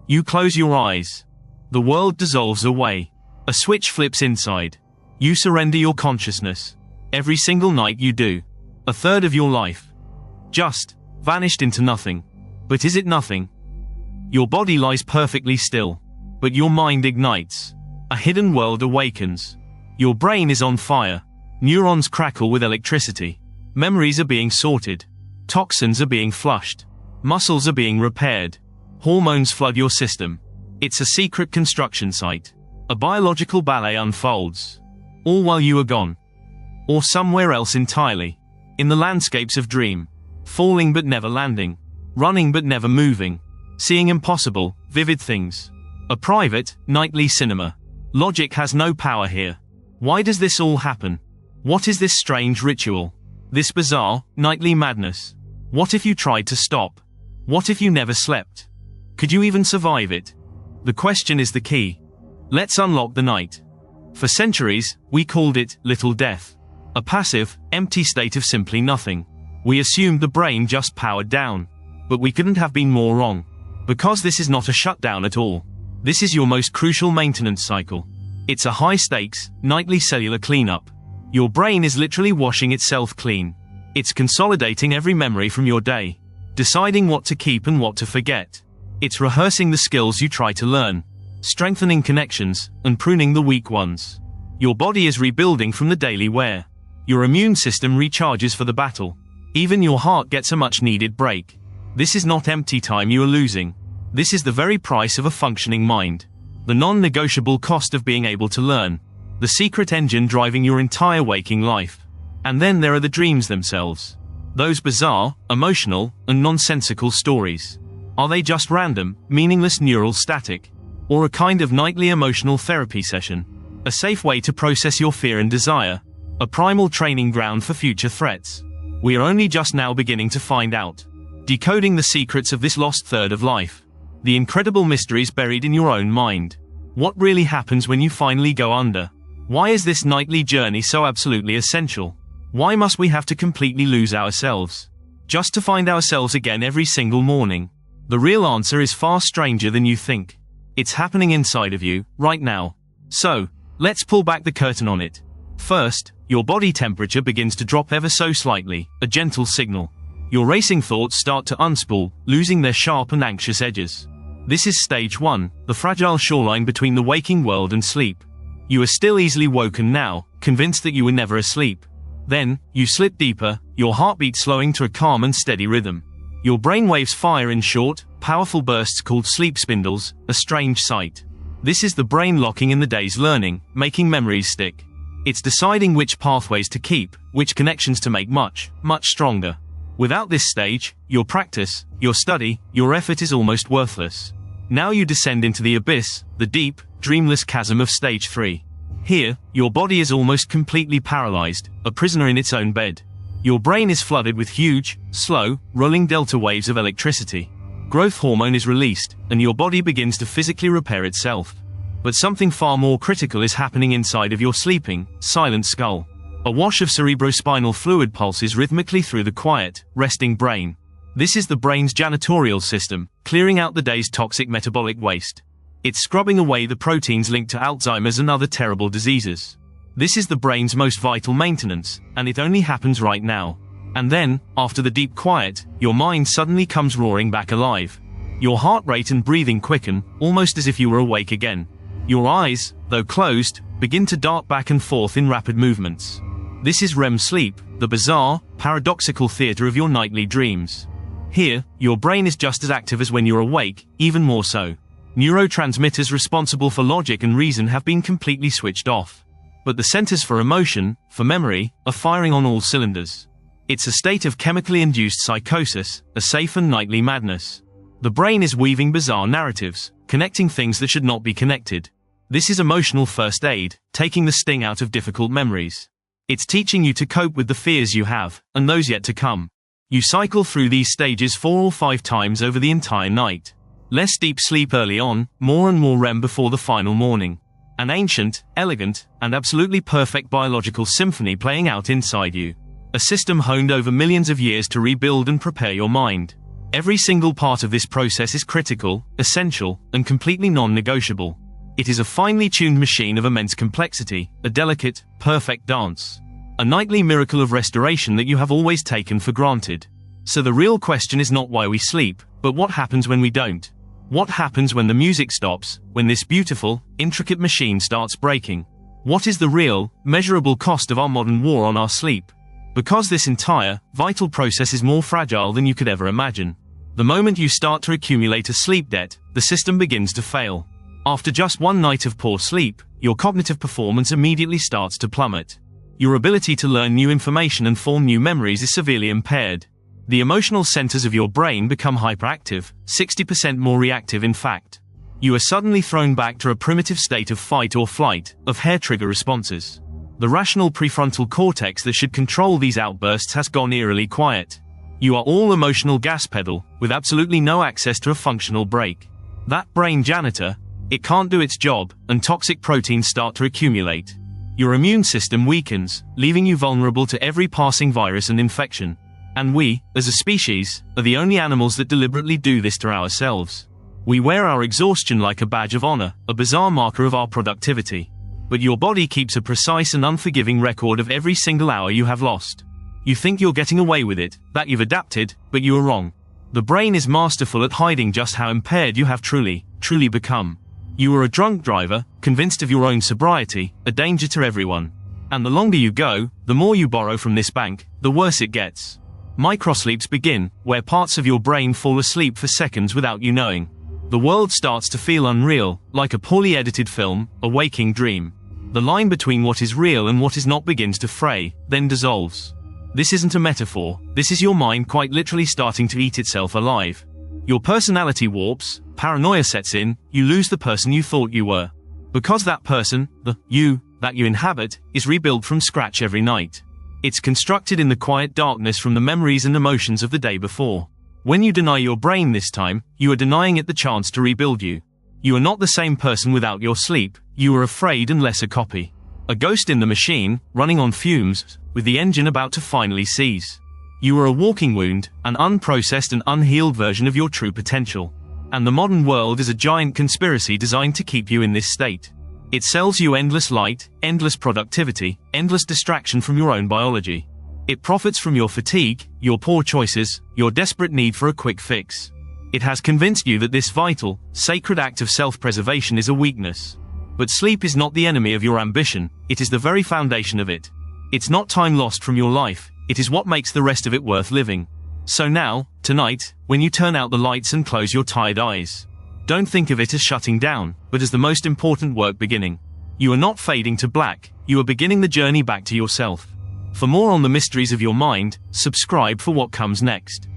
You close your eyes. The world dissolves away. A switch flips inside. You surrender your consciousness. Every single night you do. A third of your life. Just vanished into nothing. But is it nothing? Your body lies perfectly still. But your mind ignites. A hidden world awakens. Your brain is on fire. Neurons crackle with electricity. Memories are being sorted. Toxins are being flushed. Muscles are being repaired. Hormones flood your system. It's a secret construction site. A biological ballet unfolds. All while you are gone. Or somewhere else entirely. In the landscapes of dream. Falling but never landing. Running but never moving. Seeing impossible, vivid things. A private, nightly cinema. Logic has no power here. Why does this all happen? What is this strange ritual? This bizarre, nightly madness? What if you tried to stop? What if you never slept? Could you even survive it? The question is the key. Let's unlock the night. For centuries, we called it little death. A passive, empty state of simply nothing. We assumed the brain just powered down. But we couldn't have been more wrong. Because this is not a shutdown at all. This is your most crucial maintenance cycle. It's a high-stakes, nightly cellular cleanup. Your brain is literally washing itself clean. It's consolidating every memory from your day. Deciding what to keep and what to forget. It's rehearsing the skills you try to learn. Strengthening connections, and pruning the weak ones. Your body is rebuilding from the daily wear. Your immune system recharges for the battle. Even your heart gets a much-needed break. This is not empty time you are losing. This is the very price of a functioning mind. The non-negotiable cost of being able to learn. The secret engine driving your entire waking life. And then there are the dreams themselves. Those bizarre, emotional, and nonsensical stories. Are they just random, meaningless neural static? Or a kind of nightly emotional therapy session? A safe way to process your fear and desire? A primal training ground for future threats? We are only just now beginning to find out. Decoding the secrets of this lost third of life. The incredible mysteries buried in your own mind. What really happens when you finally go under? Why is this nightly journey so absolutely essential? Why must we have to completely lose ourselves? Just to find ourselves again every single morning? The real answer is far stranger than you think. It's happening inside of you, right now. So, let's pull back the curtain on it. First, your body temperature begins to drop ever so slightly, a gentle signal. Your racing thoughts start to unspool, losing their sharp and anxious edges. This is stage 1, the fragile shoreline between the waking world and sleep. You are still easily woken now, convinced that you were never asleep. Then, you slip deeper, your heartbeat slowing to a calm and steady rhythm. Your brainwaves fire in short, powerful bursts called sleep spindles, a strange sight. This is the brain locking in the day's learning, making memories stick. It's deciding which pathways to keep, which connections to make much, much stronger. Without this stage, your practice, your study, your effort is almost worthless. Now you descend into the abyss, the deep, dreamless chasm of stage 3. Here, your body is almost completely paralyzed, a prisoner in its own bed. Your brain is flooded with huge, slow, rolling delta waves of electricity. Growth hormone is released, and your body begins to physically repair itself. But something far more critical is happening inside of your sleeping, silent skull. A wash of cerebrospinal fluid pulses rhythmically through the quiet, resting brain. This is the brain's janitorial system, clearing out the day's toxic metabolic waste. It's scrubbing away the proteins linked to Alzheimer's and other terrible diseases. This is the brain's most vital maintenance, and it only happens right now. And then, after the deep quiet, your mind suddenly comes roaring back alive. Your heart rate and breathing quicken, almost as if you were awake again. Your eyes, though closed, begin to dart back and forth in rapid movements. This is REM sleep, the bizarre, paradoxical theater of your nightly dreams. Here, your brain is just as active as when you're awake, even more so. Neurotransmitters responsible for logic and reason have been completely switched off. But the centers for emotion, for memory, are firing on all cylinders. It's a state of chemically induced psychosis, a safe and nightly madness. The brain is weaving bizarre narratives, connecting things that should not be connected. This is emotional first aid, taking the sting out of difficult memories. It's teaching you to cope with the fears you have, and those yet to come. You cycle through these stages 4 or 5 times over the entire night. Less deep sleep early on, more and more REM before the final morning. An ancient, elegant, and absolutely perfect biological symphony playing out inside you. A system honed over millions of years to rebuild and prepare your mind. Every single part of this process is critical, essential, and completely non-negotiable. It is a finely tuned machine of immense complexity, a delicate, perfect dance. A nightly miracle of restoration that you have always taken for granted. So the real question is not why we sleep, but what happens when we don't. What happens when the music stops, when this beautiful, intricate machine starts breaking? What is the real, measurable cost of our modern war on our sleep? Because this entire, vital process is more fragile than you could ever imagine. The moment you start to accumulate a sleep debt, the system begins to fail. After just one night of poor sleep, your cognitive performance immediately starts to plummet. Your ability to learn new information and form new memories is severely impaired. The emotional centers of your brain become hyperactive, 60% more reactive in fact. You are suddenly thrown back to a primitive state of fight or flight, of hair-trigger responses. The rational prefrontal cortex that should control these outbursts has gone eerily quiet. You are all emotional gas pedal, with absolutely no access to a functional brake. That brain janitor, it can't do its job, and toxic proteins start to accumulate. Your immune system weakens, leaving you vulnerable to every passing virus and infection. And we, as a species, are the only animals that deliberately do this to ourselves. We wear our exhaustion like a badge of honor, a bizarre marker of our productivity. But your body keeps a precise and unforgiving record of every single hour you have lost. You think you're getting away with it, that you've adapted, but you are wrong. The brain is masterful at hiding just how impaired you have truly become. You are a drunk driver, convinced of your own sobriety, a danger to everyone. And the longer you go, the more you borrow from this bank, the worse it gets. Microsleeps begin, where parts of your brain fall asleep for seconds without you knowing. The world starts to feel unreal, like a poorly edited film, a waking dream. The line between what is real and what is not begins to fray, then dissolves. This isn't a metaphor, this is your mind quite literally starting to eat itself alive. Your personality warps, paranoia sets in, you lose the person you thought you were. Because that person, the you, that you inhabit, is rebuilt from scratch every night. It's constructed in the quiet darkness from the memories and emotions of the day before. When you deny your brain this time, you are denying it the chance to rebuild you. You are not the same person without your sleep, you are afraid and less a copy. A ghost in the machine, running on fumes, with the engine about to finally seize. You are a walking wound, an unprocessed and unhealed version of your true potential. And the modern world is a giant conspiracy designed to keep you in this state. It sells you endless light, endless productivity, endless distraction from your own biology. It profits from your fatigue, your poor choices, your desperate need for a quick fix. It has convinced you that this vital, sacred act of self-preservation is a weakness. But sleep is not the enemy of your ambition, it is the very foundation of it. It's not time lost from your life, it is what makes the rest of it worth living. So now, tonight, when you turn out the lights and close your tired eyes, don't think of it as shutting down, but as the most important work beginning. You are not fading to black, you are beginning the journey back to yourself. For more on the mysteries of your mind, subscribe for what comes next.